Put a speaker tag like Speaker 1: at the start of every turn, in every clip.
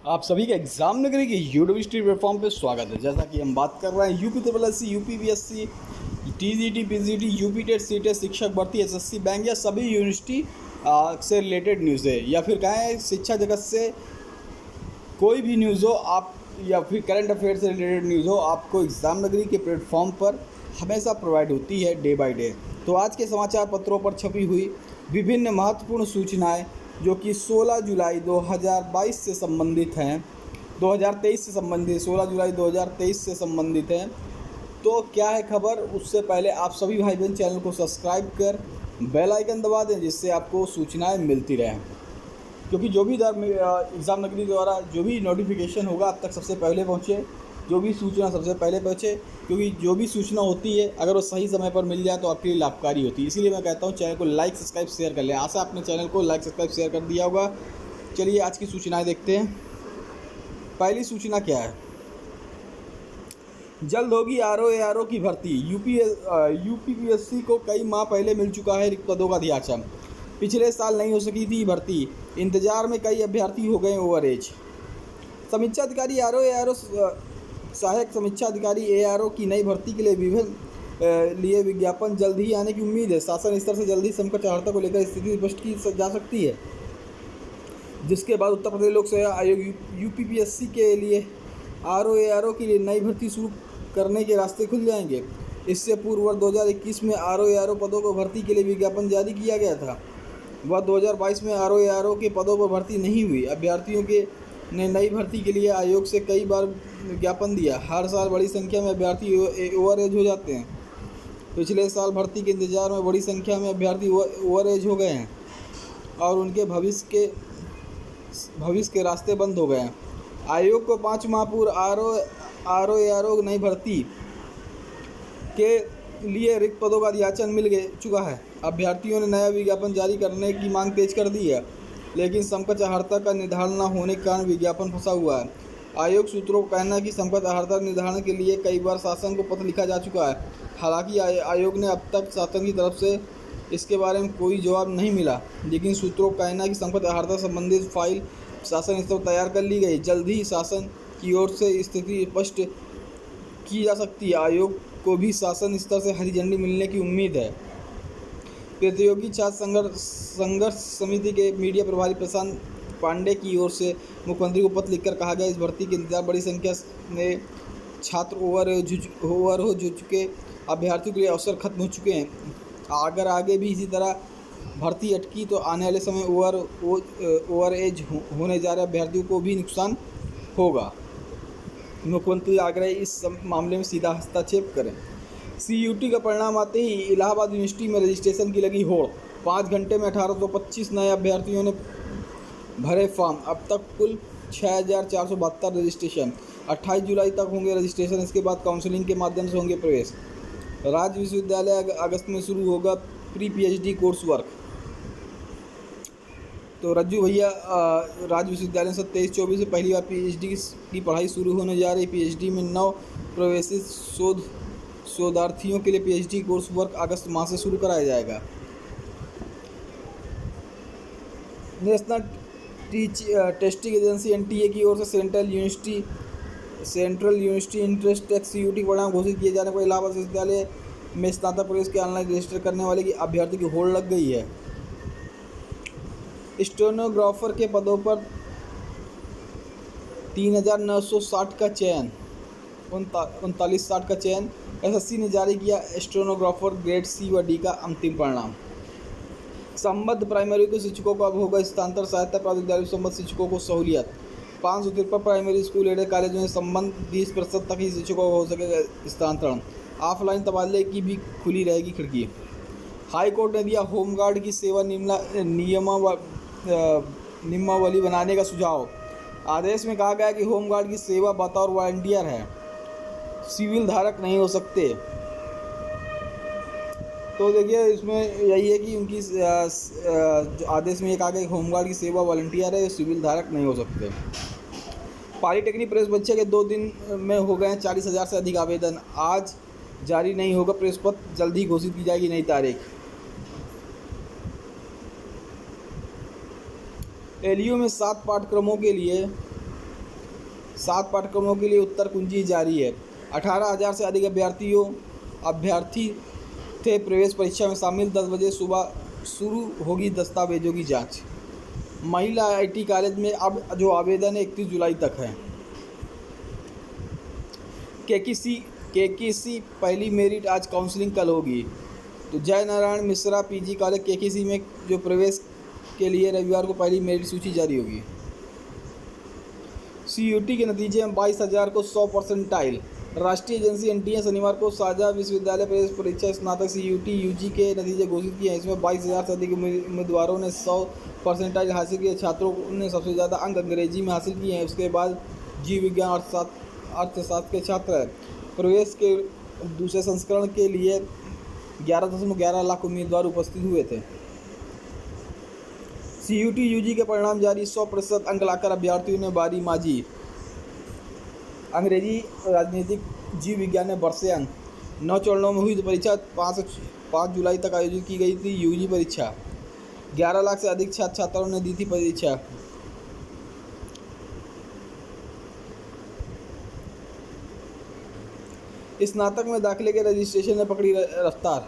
Speaker 1: आप सभी का एग्जाम नगरी के यूनिवर्सिटी प्लेटफॉर्म पे स्वागत है। जैसा कि हम बात कर रहे हैं UP triple S C, UP BSC, TGT, PGT, UP TET, C TET, शिक्षक भर्ती, एसएससी बैंक या सभी यूनिवर्सिटी से रिलेटेड न्यूज़ है, या फिर कहें शिक्षा जगत से कोई भी न्यूज़ हो आप, या फिर करंट अफेयर से रिलेटेड न्यूज़ हो, आपको एग्ज़ाम नगरी के प्लेटफॉर्म पर हमेशा प्रोवाइड होती है डे बाय डे। तो आज के समाचार पत्रों पर छपी हुई विभिन्न महत्वपूर्ण सूचनाएं जो कि 16 जुलाई 2022 से संबंधित हैं, 2023 से संबंधित, 16 जुलाई 2023 से संबंधित हैं। तो क्या है खबर, उससे पहले आप सभी भाई बहन चैनल को सब्सक्राइब कर बेल आइकन दबा दें, जिससे आपको सूचनाएं मिलती रहें। क्योंकि जो भी एग्ज़ाम नगरी द्वारा जो भी नोटिफिकेशन होगा आप तक सबसे पहले पहुँचे, जो भी सूचना सबसे पहले पहुँचे, क्योंकि जो भी सूचना होती है अगर वो सही समय पर मिल जाए तो आपके लिए लाभकारी होती है। इसीलिए मैं कहता हूँ चैनल को लाइक सब्सक्राइब शेयर कर लें। आशा आपने चैनल को लाइक सब्सक्राइब शेयर कर दिया होगा। चलिए आज की सूचनाएँ देखते हैं। पहली सूचना क्या है, जल्द होगी आरओ की भर्ती। यूपीपीएससी को कई माह पहले मिल चुका है रिक्त पदों का ध्यान। पिछले साल नहीं हो सकी थी भर्ती, इंतजार में कई अभ्यर्थी हो गए ओवर एज। समीक्षा अधिकारी आरओ सहायक समीक्षा अधिकारी एआरओ की नई भर्ती के लिए लिए विज्ञापन जल्द ही आने की उम्मीद है। शासन स्तर से जल्द ही समकक्ष अर्हता को लेकर स्थिति स्पष्ट की जा सकती है, जिसके बाद उत्तर प्रदेश लोक सेवा आयोग यूपीपीएससी के लिए आरओ के लिए नई भर्ती शुरू करने के रास्ते खुल जाएंगे। इससे पूर्व वर्ष 2021 में आरओ पदों को भर्ती के लिए विज्ञापन जारी किया गया था। वह 2022 में आरओ के पदों पर भर्ती नहीं हुई। अभ्यर्थियों के ने नई भर्ती के लिए आयोग से कई बार विज्ञापन दिया। हर साल बड़ी संख्या में अभ्यर्थी ओवर एज हो जाते हैं। पिछले साल भर्ती के इंतजार में बड़ी संख्या में अभ्यर्थी ओवर एज हो गए हैं और उनके भविष्य के रास्ते बंद हो गए हैं। आयोग को 5 माह पूर्व आरओ नई भर्ती के लिए रिक्त पदों का ध्यान मिल चुका है। अभ्यर्थियों ने नया विज्ञापन जारी करने की मांग तेज कर दी है, लेकिन समकक्ष अर्हता का निर्धारण न होने के कारण विज्ञापन फंसा हुआ है। आयोग सूत्रों का कहना है कि समकक्ष अर्हता निर्धारण के लिए कई बार शासन को पत्र लिखा जा चुका है। हालांकि आयोग ने अब तक शासन की तरफ से इसके बारे में कोई जवाब नहीं मिला, लेकिन सूत्रों का कहना है कि समकक्ष अर्हता संबंधित फाइल शासन स्तर पर तैयार कर ली गई। जल्द ही शासन की ओर से स्थिति स्पष्ट की जा सकती है। आयोग को भी शासन स्तर से हरी झंडी मिलने की उम्मीद है। प्रतियोगी छात्र संघर्ष समिति के मीडिया प्रभारी प्रशांत पांडे की ओर से मुख्यमंत्री को पत्र लिखकर कहा गया, इस भर्ती के इंतजार बड़ी संख्या में छात्र ओवर हो चुके अभ्यर्थियों के लिए अवसर खत्म हो चुके हैं। अगर आगे भी इसी तरह भर्ती अटकी तो आने वाले समय ओवर एज होने जा रहे अभ्यर्थियों को भी नुकसान होगा। मुख्यमंत्री आग्रह इस मामले में सीधा हस्तक्षेप करें। सीयूटी का परिणाम आते ही इलाहाबाद यूनिवर्सिटी में रजिस्ट्रेशन की लगी होड़। 5 घंटे में 1825 नए अभ्यर्थियों ने भरे फॉर्म। अब तक कुल 6472 रजिस्ट्रेशन। 28 जुलाई तक होंगे रजिस्ट्रेशन। इसके बाद काउंसलिंग के माध्यम से होंगे प्रवेश। राज्य विश्वविद्यालय अगस्त में शुरू होगा प्री पीएचडी कोर्स वर्क। तो रज्जू भैया, राज्य विश्वविद्यालय से 23-24 से पहली बार पीएचडी की पढ़ाई शुरू होने जा रही। पीएचडी में 9 प्रवेशित शोधार्थियों के लिए पीएचडी कोर्स वर्क अगस्त माह से शुरू कराया जाएगा। नेशनल टेस्टिंग एजेंसी एनटीए की ओर से central university entrance test CUET परिणाम घोषित किए जाने पर इलाहाबाद विश्वविद्यालय में स्नातक प्रवेश के ऑनलाइन रजिस्टर करने वाले की अभ्यर्थी की होड़ लग गई है। स्टेनोग्राफर के पदों पर 3960 का चयन, 3960 का चयन। एसएससी ने जारी किया स्टेनोग्राफर ग्रेड सी व डी का अंतिम परिणाम। संबद्ध प्राइमरी के शिक्षकों को अब होगा स्थानांतरण। सहायता प्राप्त विद्यालय संबद्ध शिक्षकों को सहूलियत। 553 प्राइमरी स्कूल एडेड कॉलेजों में संबंध 20% तक ही शिक्षकों को हो सकेगा स्थानांतरण। ऑफलाइन तबादले की भी खुली रहेगी खिड़की। हाई कोर्ट ने दिया होमगार्ड की सेवा नियमावली बनाने का सुझाव। आदेश में कहा गया कि होमगार्ड की सेवा बतौर वॉलंटियर है, सिविल धारक नहीं हो सकते। तो देखिए इसमें यही है कि उनकी आदेश में ये कहा गया कि होमगार्ड की सेवा वॉलंटियर है, सिविल धारक नहीं हो सकते। पॉलीटेक्निक प्रवेश परीक्षा के 2 दिन में हो गए 40,000 से अधिक आवेदन। आज जारी नहीं होगा प्रवेश पत्र, जल्द ही घोषित की जाएगी नई तारीख। एलयू में 7 पाठ्यक्रमों के लिए 7 पाठ्यक्रमों के लिए उत्तर कुंजी जारी है। 18,000 से अधिक अभ्यर्थी थे प्रवेश परीक्षा में शामिल। 10 बजे सुबह शुरू होगी दस्तावेजों की जांच। महिला आईटी कॉलेज में अब जो आवेदन है 31 जुलाई तक है। केकेसी पहली मेरिट आज काउंसलिंग कल होगी। तो जय Narayan Mishra PG college KKC में जो प्रवेश के लिए रविवार को पहली मेरिट सूची जारी होगी। सीयूटी के नतीजे में 22,000 को 100 परसेंटाइल। राष्ट्रीय एजेंसी एनटीए शनिवार को साझा विश्वविद्यालय प्रवेश परीक्षा स्नातक सीयूटी यूजी के नतीजे घोषित किए हैं। इसमें 22,000 से अधिक उम्मीदवारों ने 100 परसेंटाइल हासिल किए। छात्रों ने सबसे ज़्यादा अंक अंग्रेजी में हासिल किए हैं। उसके बाद जीव विज्ञान अर्थशास्त्र के छात्र प्रवेश के दूसरे संस्करण के लिए 11.11 लाख उम्मीदवार उपस्थित हुए थे। सीयूटी यूजी के परिणाम जारी। 100% अंक लाकर अभ्यर्थियों ने बारी माजी। अंग्रेजी, राजनीतिक, जीव विज्ञान में बढ़े अंक। 9 चरणों में हुई तो परीक्षा 5 जुलाई तक आयोजित की गई थी। यूजी परीक्षा 11 लाख से अधिक छात्र छात्राओं ने दी थी परीक्षा। स्नातक में दाखिले के रजिस्ट्रेशन ने पकड़ी रफ्तार।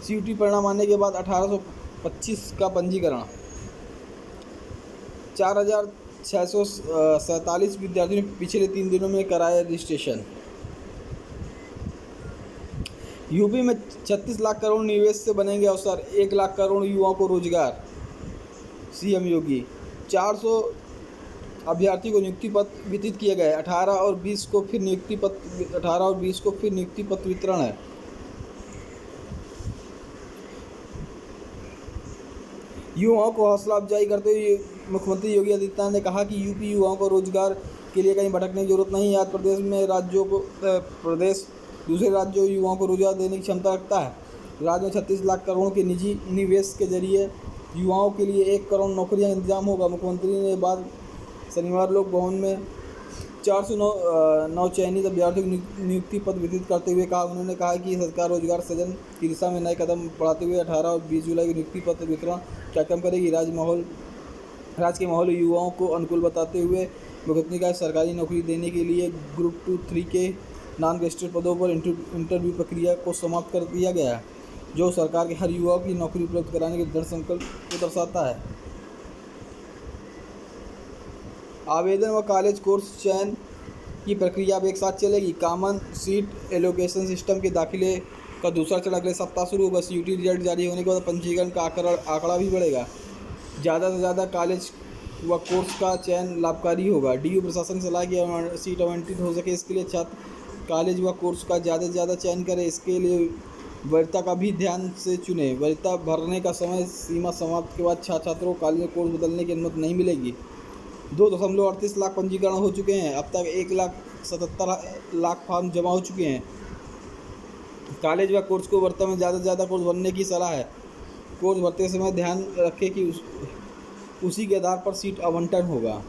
Speaker 1: सीयूटी परिणाम आने के बाद 1825 का पंजीकरण। 4,647 विद्यार्थियों ने पिछले 3 दिनों में कराया रजिस्ट्रेशन। यूपी में 36 लाख करोड़ निवेश से बनेंगे अवसर। 1 लाख करोड़ युवाओं को रोजगार। सीएम योगी। 400 अभ्यर्थियों को नियुक्ति पत्र वितरित किए गए। 18 और 20 को फिर नियुक्ति पत्र वितरण है। युवाओं को हौसला अफजाई करते हुए मुख्यमंत्री योगी आदित्यनाथ ने कहा कि यूपी युवाओं को रोजगार के लिए कहीं भटकने की जरूरत नहीं है। आज प्रदेश दूसरे राज्यों युवाओं को रोजगार देने की क्षमता रखता है। राज्य में 36 लाख करोड़ के निजी निवेश के जरिए युवाओं के लिए 1 करोड़ नौकरियां इंतजाम होगा। मुख्यमंत्री ने बाद शनिवार लोक भवन में 409 चयनित अभ्यर्थियों को नियुक्ति पत्र वितरित करते हुए कहा। उन्होंने कहा कि सरकार रोजगार सृजन की दिशा में नए कदम बढ़ाते हुए 18 और 20 जुलाई को नियुक्ति पत्र वितरण कार्यक्रम करेगी। राज्य के माहौल युवाओं को अनुकूल बताते हुए मुख्यमंत्री का सरकारी नौकरी देने के लिए ग्रुप 2-3 के नॉन गेस्टेड पदों पर इंटरव्यू प्रक्रिया को समाप्त कर दिया गया है, जो सरकार के हर युवा की नौकरी उपलब्ध कराने के दृढ़ संकल्प को दर्शाता है। आवेदन व कॉलेज कोर्स चयन की प्रक्रिया अब एक साथ चलेगी। कॉमन सीट एलोकेशन सिस्टम के दाखिले का दूसरा चरण अगले सप्ताह शुरू होगा। सीयूटी रिजल्ट जारी होने के बाद पंजीकरण का आंकड़ा भी बढ़ेगा। ज़्यादा से ज़्यादा कॉलेज व कोर्स का चयन लाभकारी होगा। डीयू प्रशासन की सलाह की सीट आवंटित हो सके, इसके लिए छात्र कॉलेज व कोर्स का ज़्यादा से ज़्यादा चयन करें। इसके लिए वरीयता का भी ध्यान से चुनें। वरीयता भरने का समय सीमा समाप्त के बाद छात्रों को कॉलेज में कोर्स बदलने की अनुमति नहीं मिलेगी। 2.38 लाख पंजीकरण हो चुके हैं। अब तक 1,77 लाख फॉर्म जमा हो चुके हैं। कॉलेज व कोर्स को वरीयता में ज़्यादा से ज़्यादा कोर्स भरने की सलाह है। कोर्स भरते समय ध्यान रखें कि उसी के आधार पर सीट आवंटन होगा।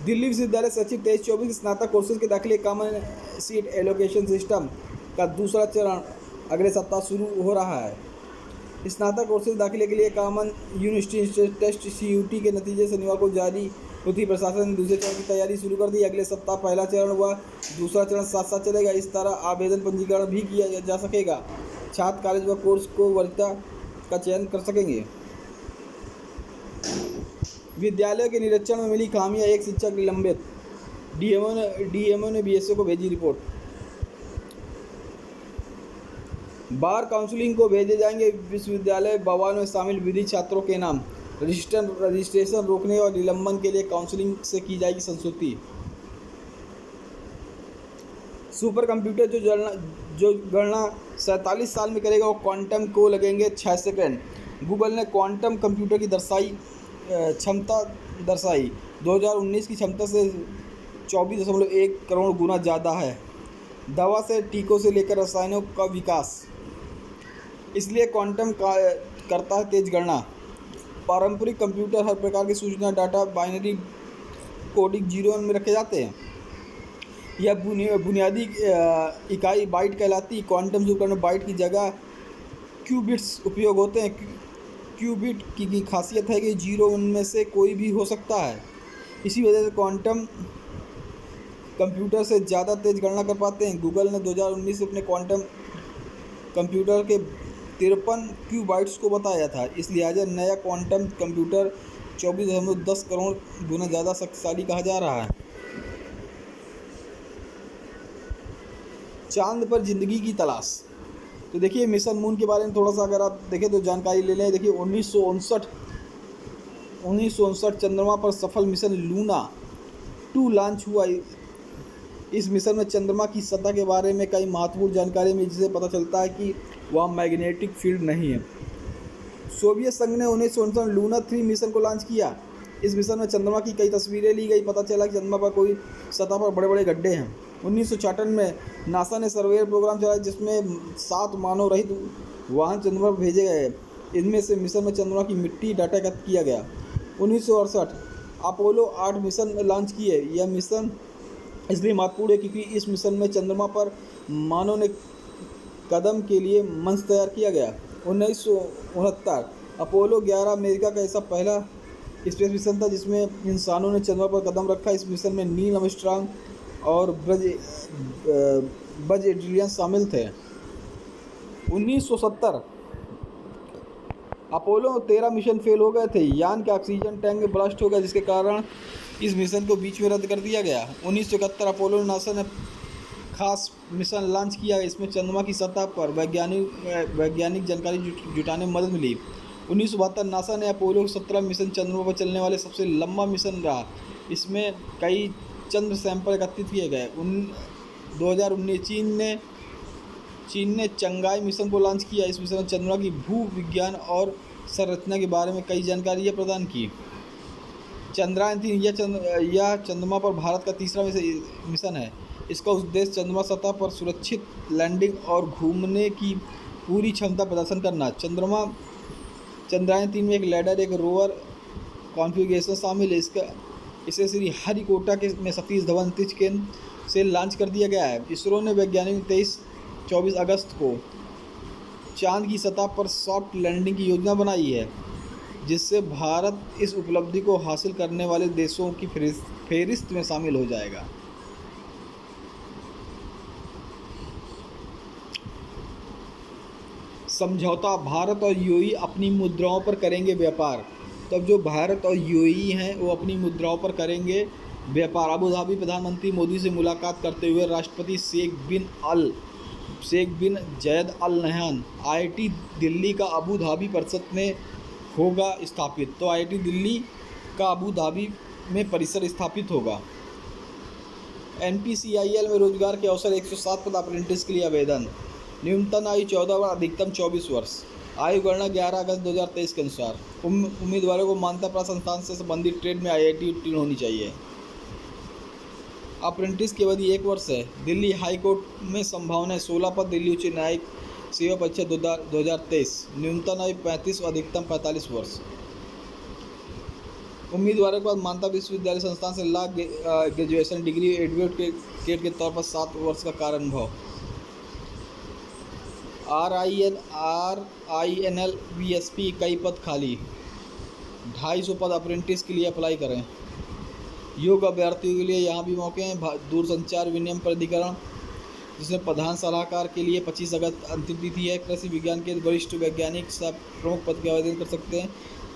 Speaker 1: दिल्ली विश्वविद्यालय शैक्षिक 23-24 स्नातक कोर्सेज के दाखिले कॉमन सीट एलोकेशन सिस्टम का दूसरा चरण अगले सप्ताह शुरू हो रहा है। स्नातक कोर्सेज दाखिले के लिए कॉमन यूनिवर्सिटी टेस्ट सीयूटी के नतीजे शनिवार को जारी होती। प्रशासन ने दूसरे चरण की तैयारी शुरू कर दी। अगले सप्ताह पहला चरण व दूसरा चरण साथ साथ चलेगा। इस तरह आवेदन पंजीकरण भी किया जा सकेगा। छात्र कॉलेज व कोर्स को वरीयता का चयन कर सकेंगे। विद्यालयों के निरीक्षण में मिली खामियां, 1 शिक्षक निलंबित। डीएमओ ने बीएसओ को भेजी रिपोर्ट। बार काउंसलिंग को भेजे जाएंगे विश्वविद्यालय बवाल में शामिल विधि छात्रों के नाम। रजिस्ट्रेशन रोकने और निलंबन के लिए काउंसलिंग से की जाएगी संस्तुति। सुपर कंप्यूटर जो गणना 47 साल में करेगा वो क्वांटम को लगेंगे 6 सेकंड। गूगल ने क्वांटम कंप्यूटर की क्षमता दर्शाई। 2019 की क्षमता से 24.1 करोड़ गुना ज़्यादा है। दवा से टीकों से लेकर रसायनों का विकास, इसलिए क्वांटम करता है तेज गणना। पारंपरिक कंप्यूटर हर प्रकार की सूचना डाटा बाइनरी कोडिंग 0 में रखे जाते हैं। यह बुनियादी इकाई बाइट कहलाती है। क्वांटम युग में बाइट की जगह क्यूबिट्स उपयोग होते हैं। क्यूबिट की खासियत है कि 0 उनमें से कोई भी हो सकता है। इसी वजह से क्वांटम कंप्यूटर से ज़्यादा तेज़ गणना कर पाते हैं। गूगल ने 2019 में अपने क्वांटम कंप्यूटर के 53 क्यूबाइट्स को बताया था। इस लिहाजा नया क्वांटम कंप्यूटर 24.10 करोड़ गुना ज़्यादा शक्तिशाली कहा जा रहा है। चांद पर जिंदगी की तलाश। तो देखिए मिशन मून के बारे में थोड़ा सा अगर आप देखें तो जानकारी ले लें। देखिए 1959 चंद्रमा पर सफल मिशन लूना 2 लॉन्च हुआ। इस मिशन में चंद्रमा की सतह के बारे में कई महत्वपूर्ण जानकारी मिली, जिससे पता चलता है कि वहाँ मैग्नेटिक फील्ड नहीं है। सोवियत संघ ने 1959 लूना 3 मिशन को लॉन्च किया। इस मिशन में चंद्रमा की कई तस्वीरें ली गई। पता चला कि चंद्रमा पर कोई सतह पर बड़े बड़े गड्ढे हैं। 1966 में नासा ने सर्वेयर प्रोग्राम चलाया, जिसमें 7 मानव रहित वाहन चंद्रमा पर भेजे गए। इनमें से मिशन में चंद्रमा की मिट्टी डाटा एकत्र किया गया। 1968 अपोलो 8 मिशन लॉन्च किए। यह मिशन इसलिए महत्वपूर्ण है क्योंकि इस मिशन में चंद्रमा पर मानव ने कदम के लिए मंच तैयार किया गया। 1969 अपोलो 11 अमेरिका का ऐसा पहला स्पेस मिशन था जिसमें इंसानों ने चंद्रमा पर कदम रखा। इस मिशन में नील आर्मस्ट्रांग और बज एड्रियन शामिल थे। 1970 अपोलो 13 मिशन फेल हो गए थे। यान के ऑक्सीजन टैंक में ब्लास्ट हो गया, जिसके कारण इस मिशन को बीच में रद्द कर दिया गया। 1971 अपोलो ने नासा ने खास मिशन लॉन्च किया। इसमें चंद्रमा की सतह पर वैज्ञानिक जानकारी जुटाने में मदद मिली। 1972 नासा ने अपोलो 17 मिशन चंद्रमा पर चलने वाले सबसे लंबा मिशन रहा। इसमें कई चंद्र सैंपल एकत्रित किए गए। 2019 चीन ने चंगाई मिशन को लॉन्च किया। इस मिशन में चंद्रमा की भू विज्ञान और संरचना के बारे में कई जानकारियाँ प्रदान की। चंद्रयान 3 यह चंद्रमा पर भारत का तीसरा मिशन है। इसका उद्देश्य चंद्रमा सतह पर सुरक्षित लैंडिंग और घूमने की पूरी क्षमता प्रदर्शन करना। चंद्रयान 3 में एक लैंडर, एक रोवर कॉन्फ़िगरेशन शामिल है। इसे श्रीहरिकोटा में सतीश धवन अंतरिक्ष केंद्र से लॉन्च कर दिया गया है। इसरो ने वैज्ञानिक 24 अगस्त को चांद की सतह पर सॉफ्ट लैंडिंग की योजना बनाई है, जिससे भारत इस उपलब्धि को हासिल करने वाले देशों की फहरिस्त में शामिल हो जाएगा। समझौता। भारत और यूएई अपनी मुद्राओं पर करेंगे व्यापार। तब जो भारत और यूएई हैं वो अपनी मुद्राओं पर करेंगे व्यापार। अबू धाबी प्रधानमंत्री मोदी से मुलाकात करते हुए राष्ट्रपति Sheikh bin Zayed Al Nahyan. IIT Delhi का अबू धाबी परिषद में होगा स्थापित। तो आईआईटी दिल्ली का अबू धाबी में परिसर स्थापित होगा। एनपीसीआईएल में रोजगार के अवसर। 107 पद अप्रेंटिस के लिए आवेदन। न्यूनतम आयु 14 वर्ष, अधिकतम 24 वर्ष। आयु गणना 11 अगस्त 2023 के अनुसार। उम्मीदवारों को मान्यता प्राप्त संस्थान से संबंधित ट्रेड में आईआईटी उत्तीर्ण होनी चाहिए। अप्रेंटिस की अवधि 1 वर्ष है। दिल्ली हाई कोर्ट में संभावना है 16 पद। दिल्ली उच्च न्यायिक सेवा परीक्षा 2023। न्यूनतम आयु 35 और अधिकतम 45 वर्ष। उम्मीदवारों के पास मान्यता विश्वविद्यालय संस्थान से लॉ ग्रेजुएशन डिग्री, एडवोकेट के तौर पर 7 वर्ष का कार्य अनुभव। RINL BSP कई पद खाली। 250 पद अप्रेंटिस के लिए अप्लाई करें। योग्य अभ्यर्थियों के लिए यहाँ भी मौके हैं। दूरसंचार विनियम प्राधिकरण, जिसमें प्रधान सलाहकार के लिए 25 अगस्त अंतिम तिथि है। कृषि विज्ञान के वरिष्ठ वैज्ञानिक सब प्रमुख पद के आवेदन कर सकते हैं।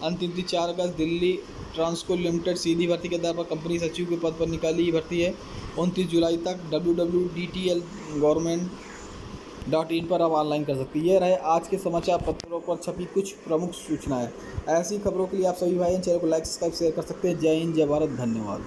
Speaker 1: अंतिम तिथि 4 अगस्त। दिल्ली ट्रांसको लिमिटेड सीधी भर्ती के आधार पर कंपनी सचिव के पद पर निकाली भर्ती है। 29 जुलाई तक www.dtlgovernment.in पर आप ऑनलाइन कर सकते हैं। ये रहे आज के समाचार पत्रों पर छपी कुछ प्रमुख सूचनाएं। ऐसी खबरों के लिए आप सभी भाई चैनल को लाइक, सब्सक्राइब, शेयर कर सकते हैं। जय हिंद, जय भारत, धन्यवाद।